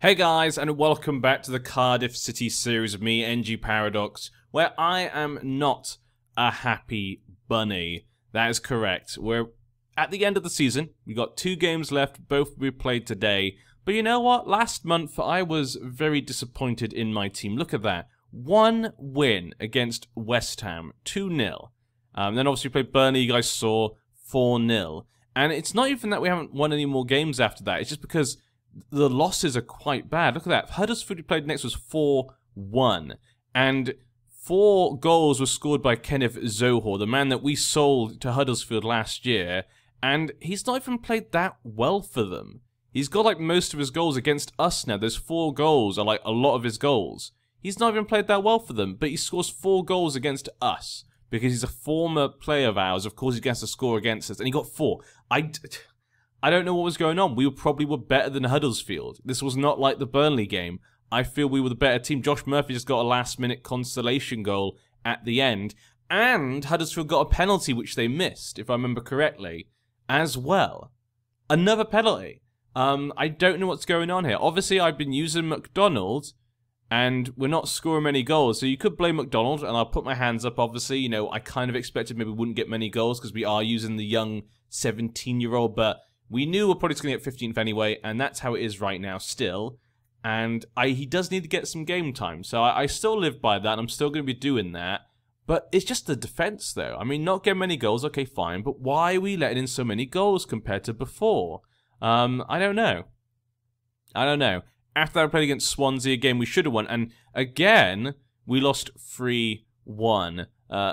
Hey guys, and welcome back to the Cardiff City series of me, NG Paradox, where I am not a happy bunny. That is correct. We're at the end of the season. We got 2 games left, both we played today. But you know what? Last month I was very disappointed in my team. Look at that. 1 win against West Ham, 2-0. Then obviously we played Burnley, you guys saw, 4-0. And it's not even that we haven't won any more games after that. It's just because the losses are quite bad. Look at that. Huddersfield we played next was 4-1. And 4 goals were scored by Kenneth Zohor, the man that we sold to Huddersfield last year. And he's not even played that well for them. He's got like most of his goals against us now. Those 4 goals are like a lot of his goals. He's not even played that well for them, but he scores 4 goals against us. Because he's a former player of ours. Of course he gets to score against us. And he got 4. I don't know what was going on. We probably were better than Huddersfield. This was not like the Burnley game. I feel we were the better team. Josh Murphy just got a last-minute consolation goal at the end. And Huddersfield got a penalty, which they missed, if I remember correctly, as well. Another penalty. I don't know what's going on here. Obviously, I've been using McDonald, and we're not scoring many goals. So you could blame McDonald, and I'll put my hands up, obviously. You know, I kind of expected maybe we wouldn't get many goals because we are using the young 17-year-old, but we knew we're probably just going to get 15th anyway, and that's how it is right now still. And he does need to get some game time, so I still live by that, and I'm still going to be doing that. But it's just the defence, though. I mean, not getting many goals, okay, fine, but why are we letting in so many goals compared to before? I don't know. After I played against Swansea, again, we should have won, and again, we lost 3-1.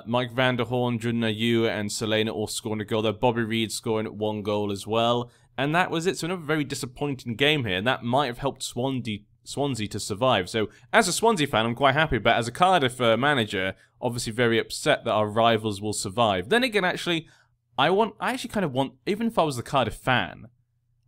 Mike van der Horn, Jordan Ayew, and Selena all scoring a goal there. Bobby Reed scoring 1 goal as well. And that was it. So another very disappointing game here. And that might have helped Swansea to survive. So as a Swansea fan, I'm quite happy. But as a Cardiff manager, obviously very upset that our rivals will survive. Then again, actually, I actually kind of want, even if I was the Cardiff fan,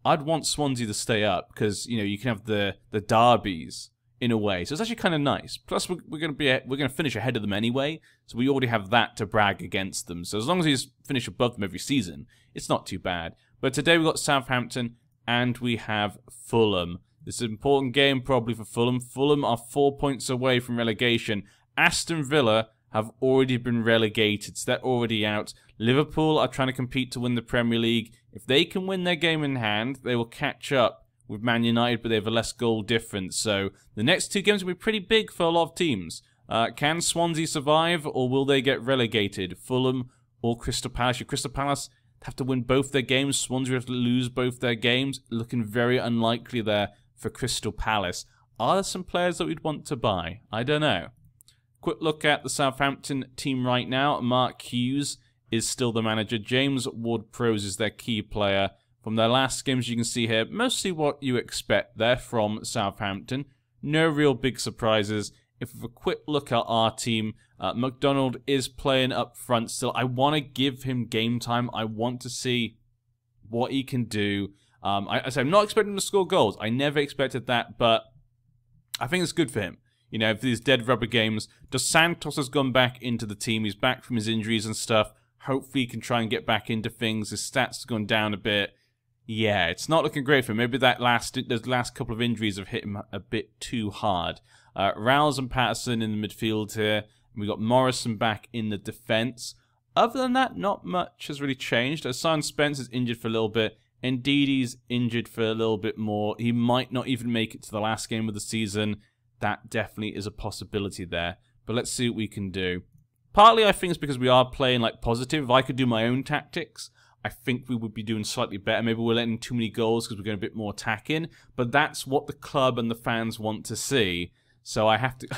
I'd want Swansea to stay up. Because, you know, you can have the derbies in a way, so it's actually kind of nice. Plus, we're going to finish ahead of them anyway, so we already have that to brag against them. So as long as we just finish above them every season, it's not too bad. But today we've got Southampton and we have Fulham. This is an important game probably for Fulham. Fulham are 4 points away from relegation. Aston Villa have already been relegated, so they're already out. Liverpool are trying to compete to win the Premier League. If they can win their game in hand, they will catch up with Man United, but they have a less goal difference. So the next 2 games will be pretty big for a lot of teams. Can Swansea survive, or will they get relegated? Fulham or Crystal Palace? Crystal Palace have to win both their games. Swansea have to lose both their games. Looking very unlikely there for Crystal Palace. Are there some players that we'd want to buy? I don't know. Quick look at the Southampton team right now. Mark Hughes is still the manager. James Ward-Prowse is their key player. From their last games, you can see here, mostly what you expect there from Southampton. No real big surprises. If we have a quick look at our team, McDonald is playing up front still. I want to give him game time. I want to see what he can do. I'm not expecting him to score goals. I never expected that, but I think it's good for him. You know, for these dead rubber games. Dos Santos has gone back into the team. He's back from his injuries and stuff. Hopefully he can try and get back into things. His stats have gone down a bit. Yeah, it's not looking great for him. Maybe those last couple of injuries have hit him a bit too hard. Rouse and Patterson in the midfield here. We've got Morrison back in the defence. Other than that, not much has really changed. Simon Spence is injured for a little bit. Ndidi's injured for a little bit more. He might not even make it to the last game of the season. That definitely is a possibility there. But let's see what we can do. Partly, I think it's because we are playing like positive. If I could do my own tactics, I think we would be doing slightly better. Maybe we're letting too many goals because we're going a bit more attacking. But that's what the club and the fans want to see. So I have to...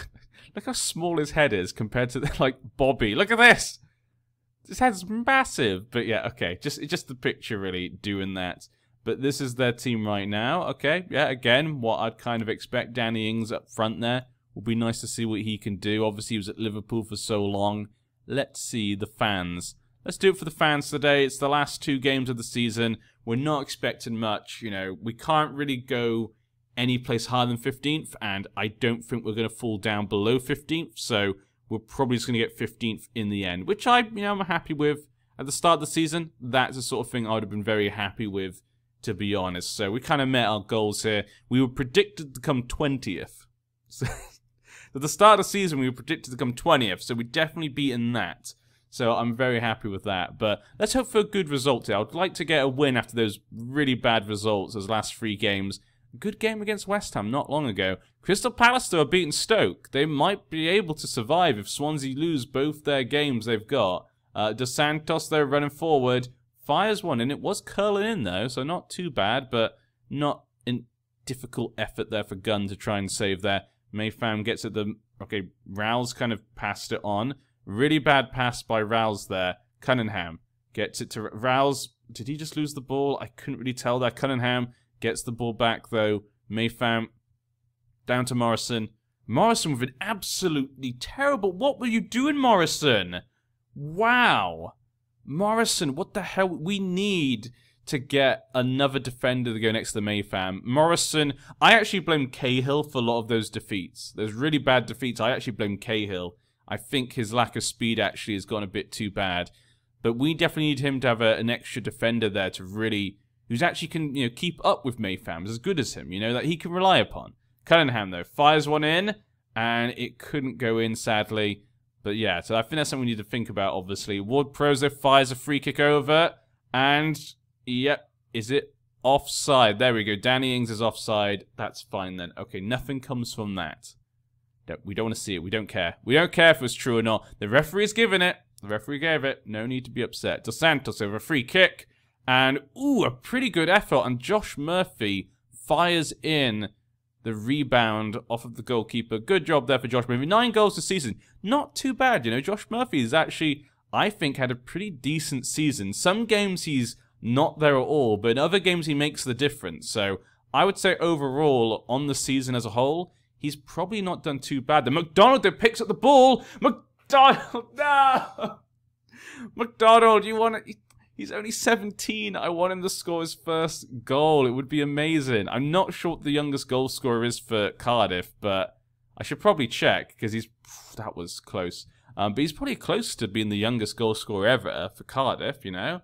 Look how small his head is compared to, like, Bobby. Look at this! His head's massive. But yeah, okay. Just the picture, really, doing that. But this is their team right now. Okay, yeah, again, what I'd kind of expect. Danny Ings up front there. Will be nice to see what he can do. Obviously, he was at Liverpool for so long. Let's see the fans. Let's do it for the fans today. It's the last 2 games of the season. We're not expecting much. You know, we can't really go any place higher than 15th, and I don't think we're going to fall down below 15th. So we're probably just going to get 15th in the end, which I'm happy with. At the start of the season, that's the sort of thing I would have been very happy with to be honest. So we kind of met our goals here. We were predicted to come 20th. So at the start of the season, we were predicted to come 20th, so we've definitely beaten that. So I'm very happy with that. But let's hope for a good result here. I would like to get a win after those really bad results, those last 3 games. Good game against West Ham not long ago. Crystal Palace, though, are beating Stoke. They might be able to survive if Swansea lose both their games they've got. Dos Santos, though, running forward. Fires one, and it was curling in, though, so not too bad, but not a difficult effort there for Gunn to try and save there. Mayfam gets at the... Okay, Rouse kind of passed it on. Really bad pass by Rouse there. Cunningham gets it to Rouse. Did he just lose the ball? I couldn't really tell there. Cunningham gets the ball back, though. Mayfam down to Morrison. Morrison with an absolutely terrible... What were you doing, Morrison? Wow. Morrison, what the hell? We need to get another defender to go next to Mayfam. Morrison, I actually blame Cahill for a lot of those defeats. Those really bad defeats, I actually blame Cahill. I think his lack of speed actually has gone a bit too bad. But we definitely need him to have an extra defender there to really... Who's actually can, you know, keep up with Mayfam, as good as him, you know, that he can rely upon. Cunningham, though, fires one in, and it couldn't go in, sadly. But yeah, so I think that's something we need to think about, obviously. Ward-Prowse fires a free kick over, and, yep, is it offside? There we go, Danny Ings is offside. That's fine then. Okay, nothing comes from that. We don't want to see it. We don't care. We don't care if it's true or not. The referee's given it. The referee gave it. No need to be upset. Dos Santos over a free kick. And, ooh, a pretty good effort. And Josh Murphy fires in the rebound off of the goalkeeper. Good job there for Josh Murphy. 9 goals this season. Not too bad, you know. Josh Murphy has actually, I think, had a pretty decent season. Some games he's not there at all, but in other games he makes the difference. So I would say overall, on the season as a whole, he's probably not done too bad. The McDonald that picks up the ball. McDonald, no! McDonald, you want to... He's only 17. I want him to score his first goal. It would be amazing. I'm not sure what the youngest goal scorer is for Cardiff, but I should probably check because he's... That was close. But he's probably close to being the youngest goal scorer ever for Cardiff, you know?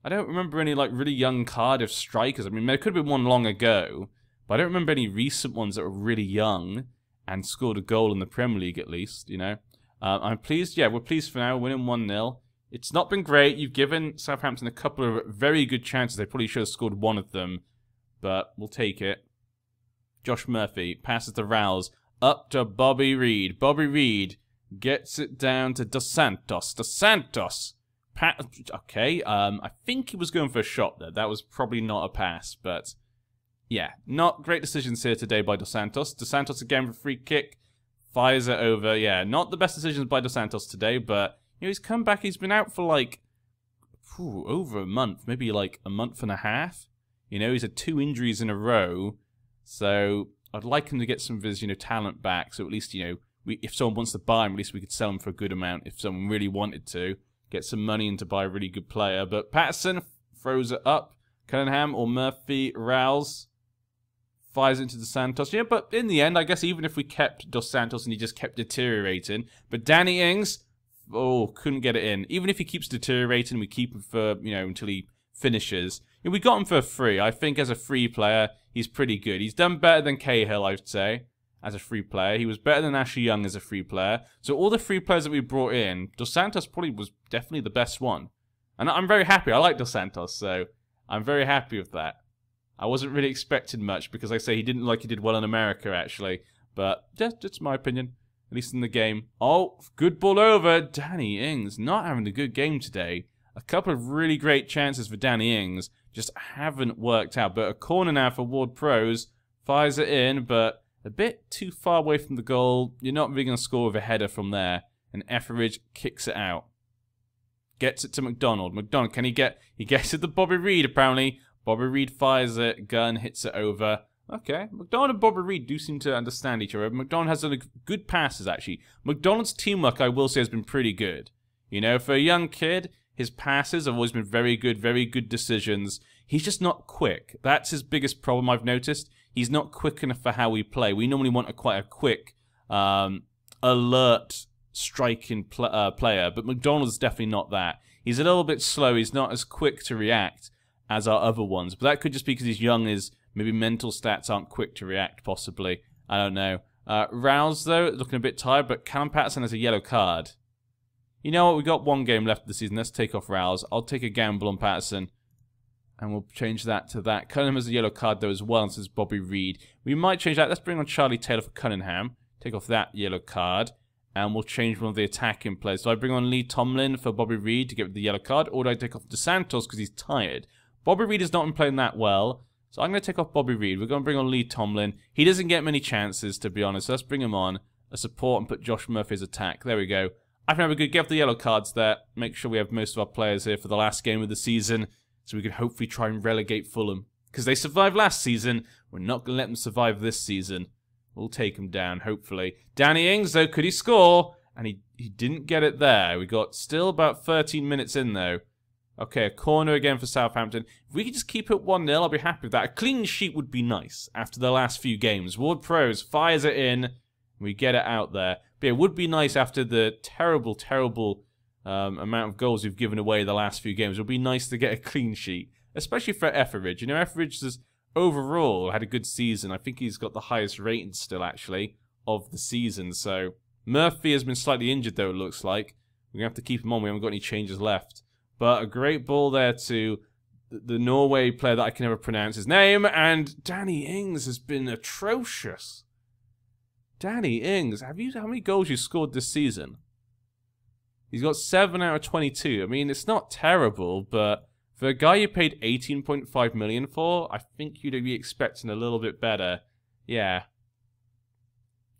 I don't remember any, like, really young Cardiff strikers. I mean, there could have been one long ago, but I don't remember any recent ones that were really young and scored a goal in the Premier League, at least, you know? I'm pleased. Yeah, we're pleased for now. Winning 1-0. It's not been great. You've given Southampton a couple of very good chances. They probably should have scored one of them, but we'll take it. Josh Murphy passes to Rouse. Up to Bobby Reed. Bobby Reed gets it down to Dos Santos. Dos Santos. Okay, I think he was going for a shot there. That was probably not a pass, but yeah, not great decisions here today by Dos Santos. Dos Santos again for a free kick. Fires it over. Yeah, not the best decisions by Dos Santos today, but you know, he's come back. He's been out for like over a month, maybe like a month and a half. You know, he's had 2 injuries in a row, so I'd like him to get some of his, you know, talent back. So at least, you know, if someone wants to buy him, at least we could sell him for a good amount. If someone really wanted to get some money in to buy a really good player, but Patterson throws it up. Cunningham or Murphy, Rouse fires into Dos Santos. Yeah, but in the end, I guess even if we kept Dos Santos and he just kept deteriorating, but Danny Ings. Oh, couldn't get it in. Even if he keeps deteriorating, we keep him for, you know, until he finishes. You know, we got him for free. I think as a free player, he's pretty good. He's done better than Cahill, I would say, as a free player. He was better than Ashley Young as a free player. So all the free players that we brought in, Dos Santos probably was definitely the best one. And I'm very happy. I like Dos Santos, so I'm very happy with that. I wasn't really expecting much because, like I say, he didn't like he did well in America, actually. But just my opinion. At least in the game. Oh, good ball over. Danny Ings not having a good game today. A couple of really great chances for Danny Ings. Just haven't worked out. But a corner now for Ward-Prowse. Fires it in, but a bit too far away from the goal. You're not really going to score with a header from there. And Etheridge kicks it out. Gets it to McDonald. McDonald, can he get... He gets it to Bobby Reed, apparently. Bobby Reed fires it. Gunn hits it over. Okay, McDonald and Bobby Reed do seem to understand each other. McDonald has done good passes, actually. McDonald's teamwork, I will say, has been pretty good. You know, for a young kid, his passes have always been very good decisions. He's just not quick. That's his biggest problem, I've noticed. He's not quick enough for how we play. We normally want quite a quick, alert, striking player, but McDonald's definitely not that. He's a little bit slow. He's not as quick to react. as our other ones. But that could just be because he's young, his maybe mental stats aren't quick to react, possibly. I don't know. Rouse, though, looking a bit tired, but Callum Patterson has a yellow card. You know what? We've got 1 game left of the season. Let's take off Rouse. I'll take a gamble on Patterson. And we'll change that to that. Cunningham has a yellow card, though, as well, and says Bobby Reed. We might change that. Let's bring on Charlie Taylor for Cunningham. Take off that yellow card. And we'll change one of the attacking players. So I bring on Lee Tomlin for Bobby Reed to get rid of the yellow card. Or do I take off DeSantos because he's tired? Bobby Reed has not been playing that well. So I'm going to take off Bobby Reed. We're going to bring on Lee Tomlin. He doesn't get many chances, to be honest. So let's bring him on a support and put Josh Murphy as attack. There we go. I think we're good. Get off the yellow cards there. Make sure we have most of our players here for the last game of the season. So we can hopefully try and relegate Fulham. Because they survived last season. We're not going to let them survive this season. We'll take them down, hopefully. Danny Ings, though, could he score? And he didn't get it there. We got still about 13 minutes in, though. Okay, a corner again for Southampton. If we could just keep it 1-0, I'll be happy with that. A clean sheet would be nice after the last few games. Ward Pros fires it in. We get it out there. But it would be nice after the terrible, terrible amount of goals we've given away the last few games. It would be nice to get a clean sheet, especially for Etheridge. You know, Etheridge has overall had a good season. I think he's got the highest rating still, actually, of the season. So Murphy has been slightly injured, though, it looks like. We're going to have to keep him on. We haven't got any changes left. But a great ball there to the Norway player that I can never pronounce his name. And Danny Ings has been atrocious. Danny Ings, how many goals you scored this season? He's got 7 out of 22. I mean, it's not terrible, but for a guy you paid 18.5 million for, I think you'd be expecting a little bit better. Yeah.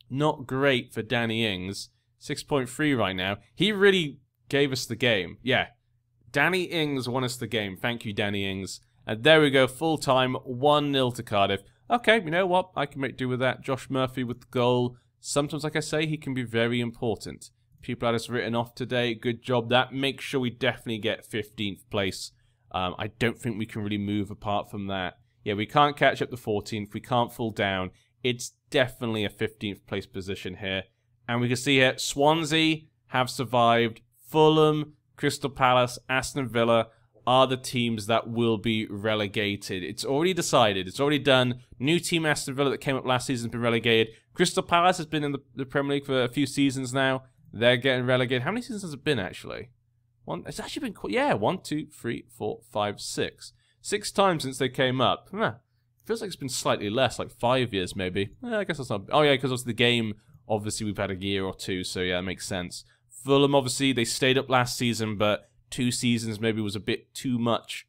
Not great for Danny Ings. 6.3 right now. He really gave us the game. Yeah. Danny Ings won us the game. Thank you, Danny Ings. And there we go, full time, 1-0 to Cardiff. Okay, you know what? I can make do with that. Josh Murphy with the goal. Sometimes, like I say, he can be very important. People had us written off today. Good job. That makes sure we definitely get 15th place. I don't think we can really move apart from that. Yeah, we can't catch up to 14th. We can't fall down. It's definitely a 15th place position here. And we can see here, Swansea have survived. Fulham, Crystal Palace, Aston Villa are the teams that will be relegated. It's already decided. It's already done. New team Aston Villa that came up last season has been relegated. Crystal Palace has been in the Premier League for a few seasons now. They're getting relegated. How many seasons has it been, actually? It's actually been quite... Yeah, 1, 2, 3, 4, 5, 6. 6 times since they came up. Feels like it's been slightly less, like 5 years maybe. I guess that's not... Oh, yeah, because the game, obviously, we've had a year or two, so yeah, that makes sense. Fulham, obviously, they stayed up last season, but 2 seasons maybe was a bit too much.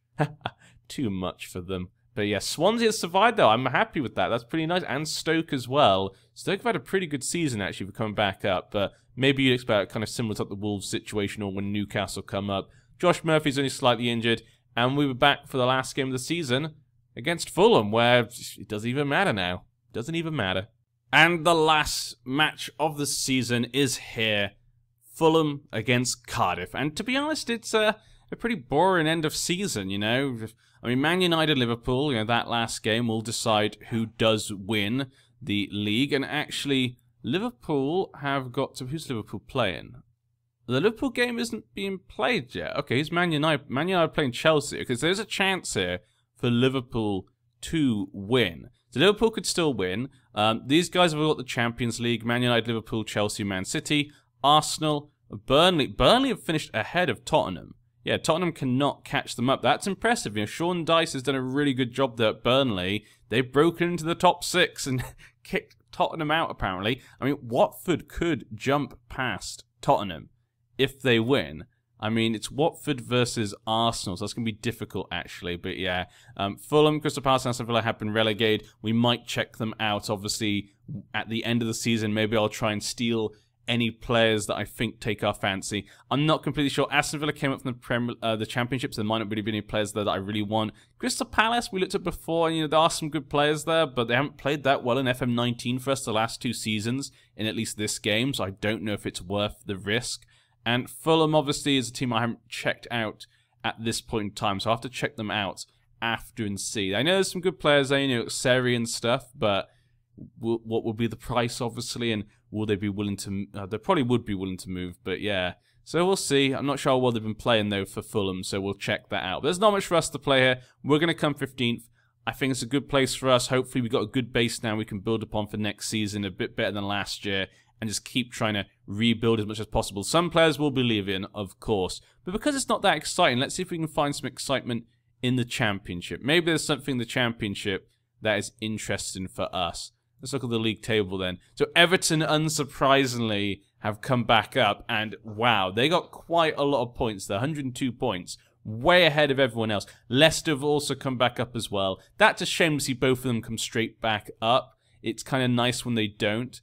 Too much for them. But yeah, Swansea has survived, though. I'm happy with that. That's pretty nice. And Stoke as well. Stoke have had a pretty good season, actually, for coming back up. But maybe you'd expect kind of similar to the Wolves situation or when Newcastle come up. Josh Murphy's only slightly injured. And we were back for the last game of the season against Fulham, where it doesn't even matter now. Doesn't even matter. And the last match of the season is here. Fulham against Cardiff. And to be honest, it's a pretty boring end of season, you know. I mean, Man United, Liverpool, you know, that last game will decide who does win the league. And actually, Liverpool have got to... Who's Liverpool playing? The Liverpool game isn't being played yet. Okay, who's Man United? Man United playing Chelsea, because there's a chance here for Liverpool to win. So Liverpool could still win. These guys have got the Champions League. Man United, Liverpool, Chelsea, Man City, Arsenal, Burnley. Burnley have finished ahead of Tottenham. Yeah, Tottenham cannot catch them up. That's impressive. You know, Sean Dice has done a really good job there at Burnley. They've broken into the top 6 and kicked Tottenham out, apparently. I mean, Watford could jump past Tottenham if they win. I mean, it's Watford versus Arsenal, so that's going to be difficult, actually. But yeah, Fulham, Crystal Palace, and Aston Villa have been relegated. We might check them out, obviously, at the end of the season. Maybe I'll try and steal any players that I think take our fancy. I'm not completely sure. Aston Villa came up from the Championship, so there might not really be any players there that I really want. Crystal Palace, we looked at before, and you know, there are some good players there, but they haven't played that well in FM19 for us the last 2 seasons, in at least this game, so I don't know if it's worth the risk. And Fulham, obviously, is a team I haven't checked out at this point in time, so I'll have to check them out after and see. I know there's some good players there, you know, Seri and stuff, but what will be the price, obviously, and will they be willing to... they probably would be willing to move, but yeah, So we'll see. I'm not sure how well they've been playing, though, for Fulham, so we'll check that out. But there's not much for us to play here. We're going to come 15th. I think it's a good place for us. Hopefully we've got a good base now we can build upon for next season, a bit better than last year, and just keep trying to rebuild as much as possible. Some players will be leaving, of course. But because it's not that exciting, let's see if we can find some excitement in the Championship. Maybe there's something in the Championship that is interesting for us. Let's look at the league table then. So Everton, unsurprisingly, have come back up, and wow, they got quite a lot of points there, 102 points. Way ahead of everyone else. Leicester have also come back up as well. That's a shame to see both of them come straight back up. It's kind of nice when they don't.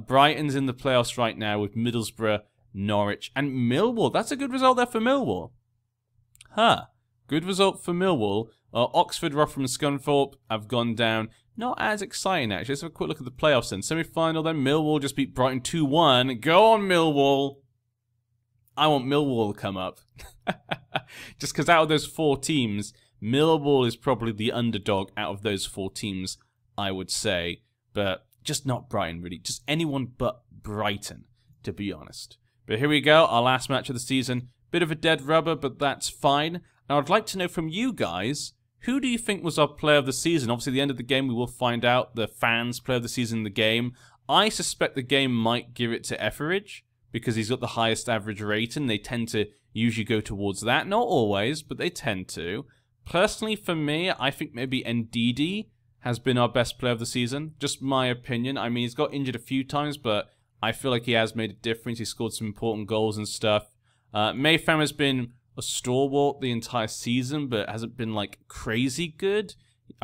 Brighton's in the playoffs right now with Middlesbrough, Norwich, and Millwall. That's a good result there for Millwall. Huh. Good result for Millwall. Oxford, Rotherham, and Scunthorpe have gone down. Not as exciting, actually. Let's have a quick look at the playoffs then. Semi-final then. Millwall just beat Brighton 2-1. Go on, Millwall. I want Millwall to come up. Just because out of those 4 teams, Millwall is probably the underdog out of those 4 teams, I would say. But just not Brighton, really. Just anyone but Brighton, to be honest. But here we go, our last match of the season. Bit of a dead rubber, but that's fine. Now, I'd like to know from you guys, who do you think was our player of the season? Obviously, at the end of the game, we will find out the fans' player of the season in the game. I suspect the game might give it to Etheridge, because he's got the highest average rating. They tend to usually go towards that. Not always, but they tend to. Personally, for me, I think maybe Ndidi has been our best player of the season. Just my opinion. I mean, he's got injured a few times, but I feel like he has made a difference. He scored some important goals and stuff. Mayfam has been a stalwart the entire season, but hasn't been, like, crazy good.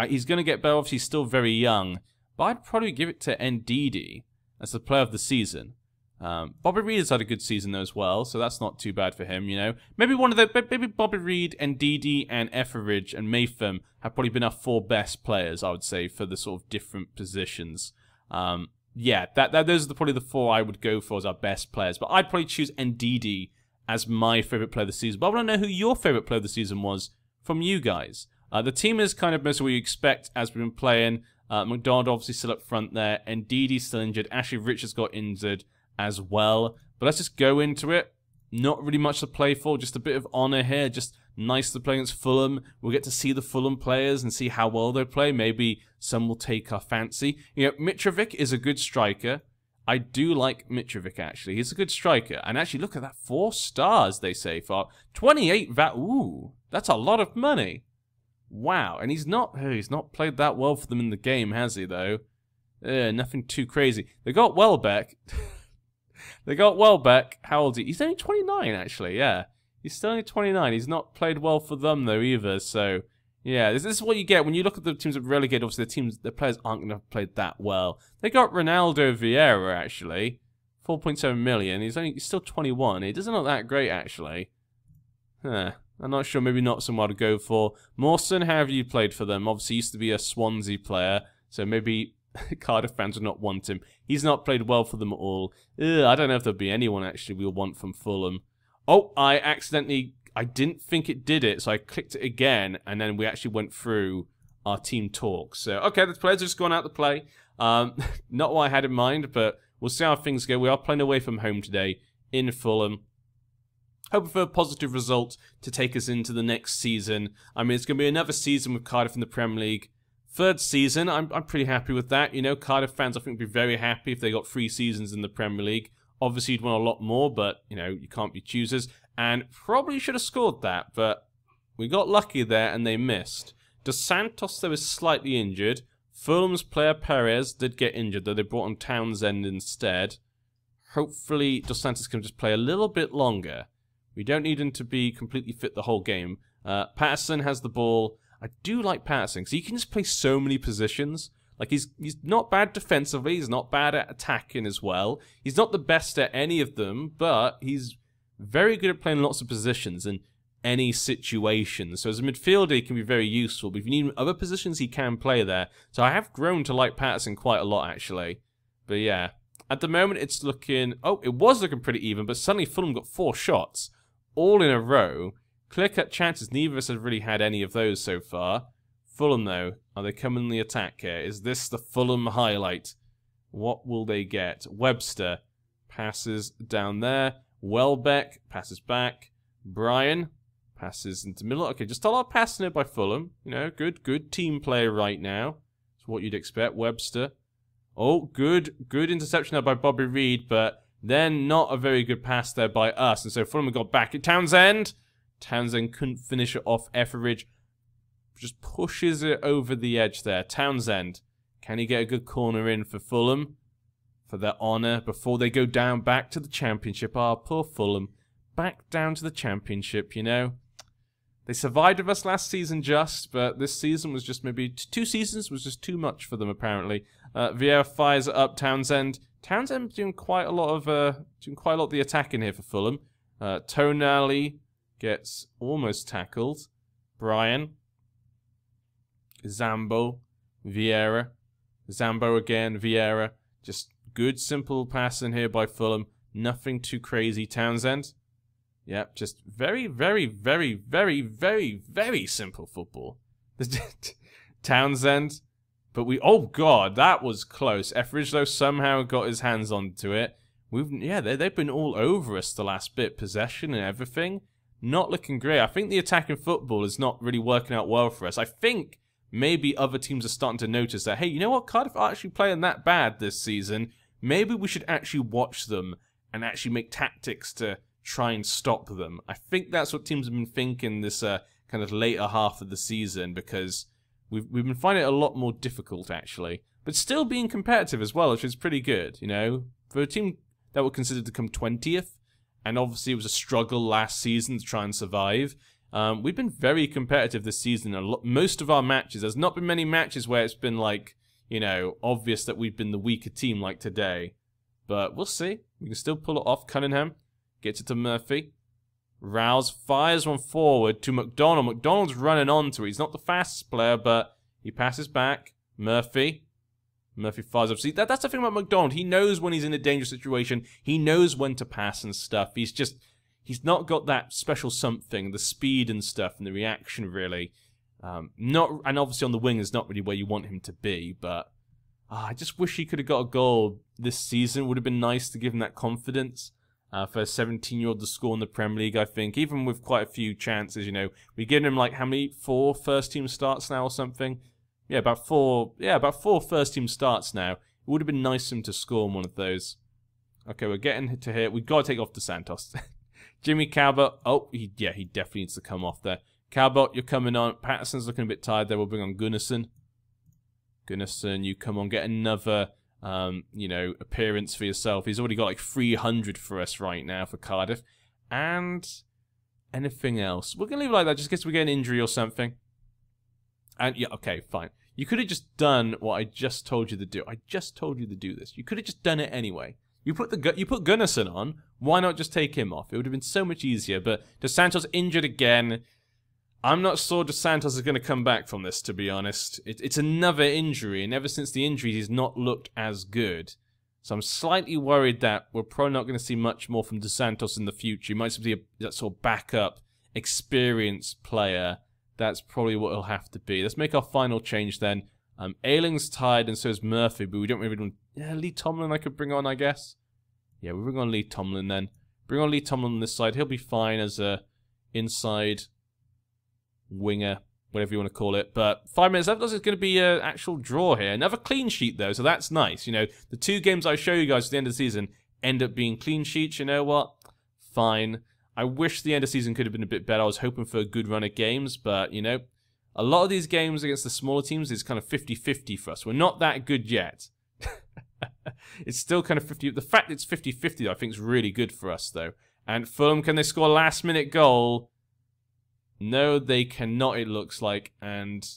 He's going to get better. Obviously, he's still very young. But I'd probably give it to Ndidi as the player of the season. Bobby Reid has had a good season though as well, so that's not too bad for him, you know. Maybe maybe Bobby Reid and Ndidi and Etheridge and Maytham have probably been our 4 best players, I would say, for the sort of different positions. Yeah, those are probably the 4 I would go for as our best players. But I'd probably choose Ndidi as my favourite player of the season. But I want to know who your favourite player of the season was from you guys. The team is kind of most of what you expect as we've been playing. McDonald obviously still up front there. Ndidi's still injured. Ashley Richards got injured as well. But let's just go into it. Not really much to play for, just a bit of honour here. Just nice to play against Fulham. We'll get to see the Fulham players and see how well they play. Maybe some will take our fancy. You know, Mitrovic is a good striker. I do like Mitrovic, actually. He's a good striker. And actually, look at that. 4 stars, they say, for 28 Ooh, that's a lot of money. Wow. And he's not played that well for them in the game, has he, though? Nothing too crazy. They got Welbeck. They got Welbeck. How old is he? He's only 29, actually, yeah. He's still only 29. He's not played well for them, though, either. So, yeah, this is what you get when you look at the teams that relegated. Obviously, the players aren't going to have played that well. They got Ronaldo Vieira, actually. 4.7 million. He's still 21. He doesn't look that great, actually. Huh. I'm not sure. Maybe not someone to go for. Mawson, how have you played for them? Obviously, used to be a Swansea player. So maybe Cardiff fans would not want him. He's not played well for them at all. I don't know if there'll be anyone actually we'll want from Fulham. Oh, I didn't think it did it, so I clicked it again, and then we actually went through our team talk. So, okay, the players have just gone out to play. Not what I had in mind, but we'll see how things go. We are playing away from home today in Fulham. Hoping for a positive result to take us into the next season. I mean, it's going to be another season with Cardiff in the Premier League. 3rd season, I'm pretty happy with that. You know, Cardiff fans, I think, would be very happy if they got 3 seasons in the Premier League. Obviously, you'd want a lot more, but, you know, you can't be choosers. And probably should have scored that, but we got lucky there and they missed. Dos Santos, though, is slightly injured. Fulham's player Perez did get injured, though they brought on Townsend instead. Hopefully, Dos Santos can just play a little bit longer. We don't need him to be completely fit the whole game. Patterson has the ball. I do like Patterson, because he can just play so many positions. Like, he's not bad defensively, he's not bad at attacking as well. He's not the best at any of them, but he's very good at playing lots of positions in any situation. So as a midfielder, he can be very useful, but if you need other positions, he can play there. So I have grown to like Patterson quite a lot, actually. But yeah, at the moment, it's looking... Oh, it was looking pretty even, but suddenly Fulham got 4 shots, all in a row. Clear-cut chances, neither of us have really had any of those so far. Fulham, though, are they coming in the attack here? Is this the Fulham highlight? What will they get? Webster passes down there. Welbeck passes back. Brian passes into the middle. Okay, just a lot of passing it by Fulham. You know, good team play right now. It's what you'd expect. Webster. Oh, good interception there by Bobby Reed, but then not a very good pass there by us. And so Fulham got back at Townsend. Townsend couldn't finish it off. Etheridge just pushes it over the edge there. Townsend, can he get a good corner in for Fulham? For their honour before they go down back to the Championship. Ah, poor Fulham. Back down to the Championship, you know. They survived with us last season but this season was just maybe 2 seasons was just too much for them apparently. Vieira fires it up. Townsend doing quite a lot of the attacking here for Fulham. Tonali gets almost tackled. Brian, Zambo, Vieira, Zambo again, Vieira. Just good simple passing here by Fulham. Nothing too crazy. Townsend. Yep, just very, very, very, very, very, very simple football. Townsend. But oh god, that was close. Etheridge, though, somehow got his hands onto it. They've been all over us the last bit. Possession and everything. Not looking great. I think the attacking football is not really working out well for us. I think maybe other teams are starting to notice that, hey, you know what? Cardiff are actually playing that bad this season. Maybe we should actually watch them and actually make tactics to try and stop them. I think that's what teams have been thinking this kind of later half of the season, because we've been finding it a lot more difficult actually, but still being competitive as well, which is pretty good, you know, for a team that were considered to come 20th, and obviously it was a struggle last season to try and survive. We've been very competitive this season. Most of our matches, there's not been many matches where it's been like, you know, obvious that we've been the weaker team like today, but we'll see. We can still pull it off. Cunningham gets it to Murphy. Rouse fires one forward to McDonald. McDonald's running onto it. He's not the fastest player, but he passes back. Murphy fires up. See, that's the thing about McDonald. He knows when he's in a dangerous situation. He knows when to pass and stuff. He's not got that special something, the speed and stuff, and the reaction, really. And obviously on the wing is not really where you want him to be, but I just wish he could have got a goal this season. It would have been nice to give him that confidence. For a 17-year-old to score in the Premier League, I think, even with quite a few chances, you know, we given him like how many 4 first-team starts now or something? Yeah, about 4 first-team starts now. It would have been nice for him to score in one of those. Okay, we're getting to here. We've got to take off the Santos. Jimmy Calvert. Oh, he definitely needs to come off there. Calvert, you're coming on. Patterson's looking a bit tired there. We'll bring on Gunnarsson. Gunnarsson, you come on, get another you know, appearance for yourself. He's already got like 300 for us right now for Cardiff. And anything else? We're going to leave it like that just in case we get an injury or something. And yeah, okay, fine. You could have just done what I just told you to do. I just told you to do this. You could have just done it anyway. You put Gunnarsson on. Why not just take him off? It would have been so much easier. But Dos Santos injured again. I'm not sure Dos Santos is going to come back from this, to be honest. It's another injury, and ever since the injury, he's not looked as good. So I'm slightly worried that we're probably not going to see much more from Dos Santos in the future. He might be that sort of backup, experienced player. That's probably what it'll have to be. Let's make our final change then. Ayling's tired, and so is Murphy, but we don't really want... Yeah, Lee Tomlin I could bring on, I guess. Yeah, we'll bring on Lee Tomlin then. Bring on Lee Tomlin on this side. He'll be fine as a inside winger, whatever you want to call it. But 5 minutes left, it's going to be an actual draw here. Another clean sheet, though, so that's nice. You know, the 2 games I show you guys at the end of the season end up being clean sheets. You know what? Fine. I wish the end of the season could have been a bit better. I was hoping for a good run of games, but, you know, a lot of these games against the smaller teams is kind of 50-50 for us. We're not that good yet. It's still kind of 50. The fact it's 50-50, I think, is really good for us, though. And Fulham, can they score a last-minute goal? No, they cannot, it looks like. And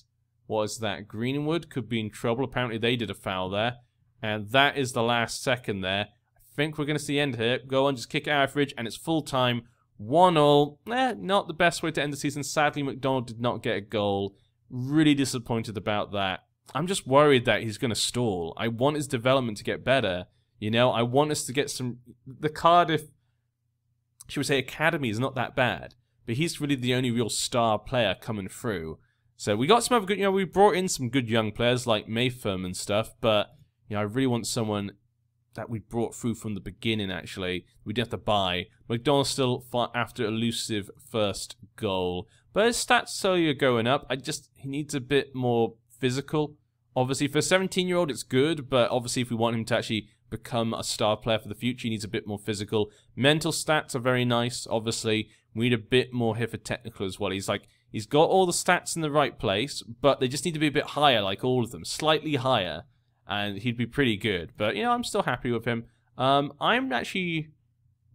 what is that? Greenwood could be in trouble. Apparently, they did a foul there. And that is the last second there. I think we're going to see the end here. Go on, just kick it out of Ridge, and it's full-time. 1-0. Not the best way to end the season. Sadly, McDonald did not get a goal. Really disappointed about that. I'm just worried that he's going to stall. I want his development to get better. You know, I want us to get some... The Cardiff, should we say, academy is not that bad. But he's really the only real star player coming through. So we got some other good... You know, we brought in some good young players like Mayfirm and stuff. But, you know, I really want someone that we brought through from the beginning, actually. We didn't have to buy. McDonald's still fought after elusive first goal. But his stats slowly are going up. He needs a bit more physical. Obviously, for a 17-year-old, it's good. But obviously, if we want him to actually become a star player for the future, he needs a bit more physical. Mental stats are very nice, obviously. We need a bit more here for technical as well. He's got all the stats in the right place, but they just need to be a bit higher, like all of them. Slightly higher. And he'd be pretty good. But, you know, I'm still happy with him. I'm actually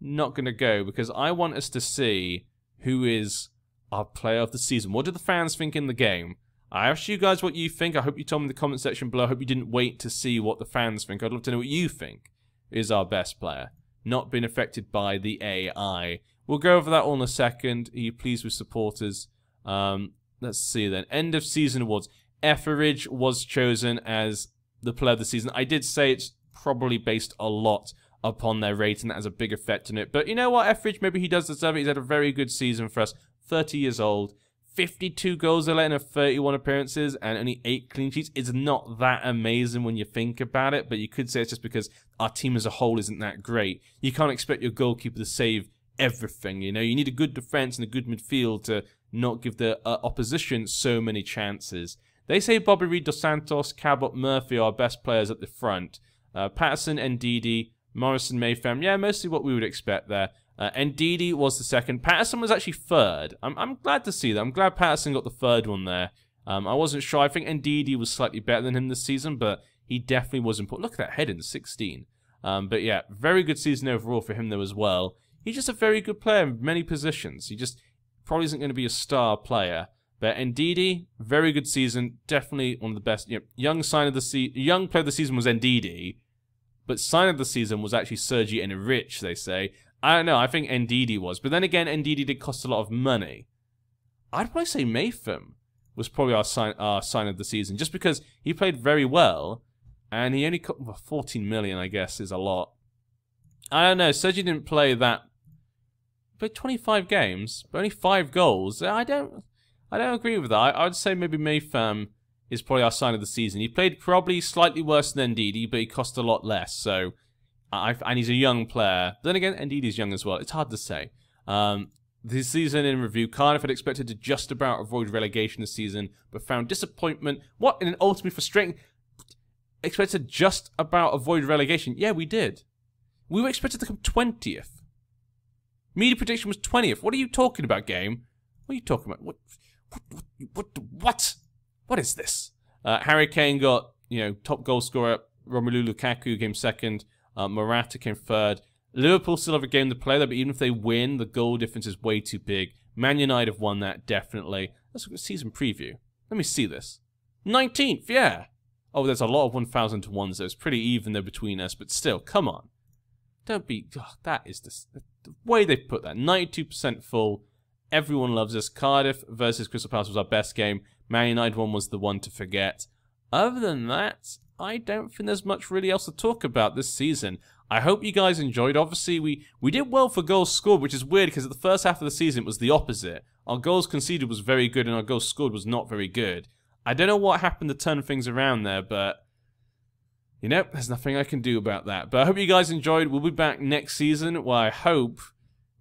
not going to go because I want us to see who is our player of the season. What do the fans think in the game? I asked you guys what you think. I hope you told me in the comment section below. I hope you didn't wait to see what the fans think. I'd love to know what you think is our best player. Not been affected by the AI. We'll go over that all in a second. Are you pleased with supporters? Let's see then. End of season awards. Etheridge was chosen as the player of the season. I did say it's probably based a lot upon their rating. That has a big effect on it. But you know what, Etheridge, maybe he does deserve it. He's had a very good season for us. 30 years old. 52 goals allowed in 31 appearances and only 8 clean sheets. It's not that amazing when you think about it, but you could say it's just because our team as a whole isn't that great. You can't expect your goalkeeper to save everything, you know. You need a good defense and a good midfield to not give the opposition so many chances. They say Bobby Reed, Dos Santos, Cabot, Murphy are our best players at the front. Patterson, Ndidi, Morrison, Mayfam. Yeah, mostly what we would expect there. Ndidi was the second. Patterson was actually third. I'm glad to see that. I'm glad Patterson got the third one there. I wasn't sure. I think Ndidi was slightly better than him this season, but he definitely was important. Look at that head in 16. But yeah, very good season overall for him though as well. He's just a very good player in many positions. He just probably isn't going to be a star player. But Ndidi, very good season. Definitely one of the best. You know, young player of the season was Ndidi, but sign of the season was actually Sergi and Rich, they say. I don't know. I think Ndidi was. But then again, Ndidi did cost a lot of money. I'd probably say Mayfam was probably our sign of the season, just because he played very well, and he only got 14 million, I guess, is a lot. I don't know. Sergi didn't play that. He played 25 games, but only 5 goals. I don't agree with that. I would say maybe Mayfam is probably our sign of the season. He played probably slightly worse than Ndidi, but he cost a lot less. So, and he's a young player. But then again, Ndidi's young as well. It's hard to say. This season in review, Cardiff had expected to just about avoid relegation this season, but found disappointment. What? In an ultimately frustrating... Expected just about avoid relegation. Yeah, we did. We were expected to come 20th. Media prediction was 20th. What are you talking about, game? What are you talking about? What is this? Harry Kane got, you know, top goal scorer. Romelu Lukaku came second. Morata came third. Liverpool still have a game to play there, but even if they win, the goal difference is way too big. Man United have won that, definitely. Let's look at season preview. Let me see this. 19th, yeah. Oh, there's a lot of 1,000 to 1s. It's pretty even though between us, but still, come on. Don't be... Oh, that is the way they put that. 92% full. Everyone loves us. Cardiff versus Crystal Palace was our best game. Man United one was the one to forget. Other than that, I don't think there's much really else to talk about this season. I hope you guys enjoyed. Obviously, we did well for goals scored, which is weird because at the first half of the season it was the opposite. Our goals conceded was very good and our goals scored was not very good. I don't know what happened to turn things around there, but, you know, there's nothing I can do about that. But I hope you guys enjoyed. We'll be back next season where I hope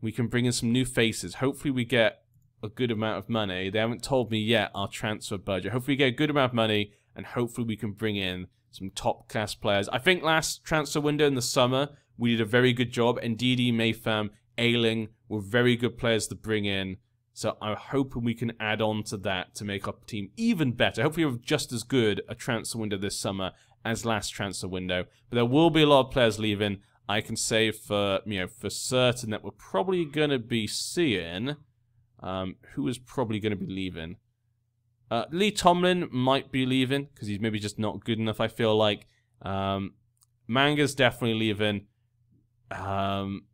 we can bring in some new faces. Hopefully we get a good amount of money. They haven't told me yet our transfer budget. Hopefully we get a good amount of money, and hopefully we can bring in some top-class players. I think last transfer window in the summer, we did a very good job. Ndidi, Mayfam, Ayling were very good players to bring in. So I'm hoping we can add on to that to make our team even better. Hopefully we have just as good a transfer window this summer as last transfer window. But there will be a lot of players leaving. I can say for certain that we're probably going to be seeing who is probably going to be leaving. Lee Tomlin might be leaving because he's maybe just not good enough, I feel like. Manga's definitely leaving.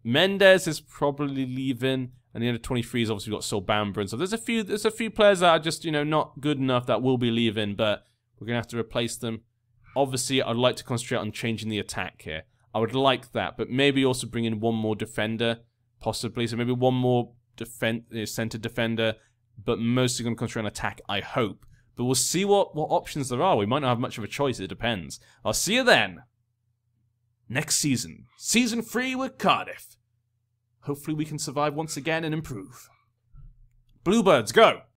Mendes is probably leaving. And the under 23s obviously got Sol Bamba and so there's a few players that are just, you know, not good enough that will be leaving, but we're gonna have to replace them. Obviously, I'd like to concentrate on changing the attack here. I would like that, but maybe also bring in one more defender, possibly. So maybe one more center defender, but mostly gonna concentrate on attack, I hope. But we'll see what options there are. We might not have much of a choice, it depends. I'll see you then. next season. Season 3 with Cardiff. Hopefully we can survive once again and improve. Bluebirds, go!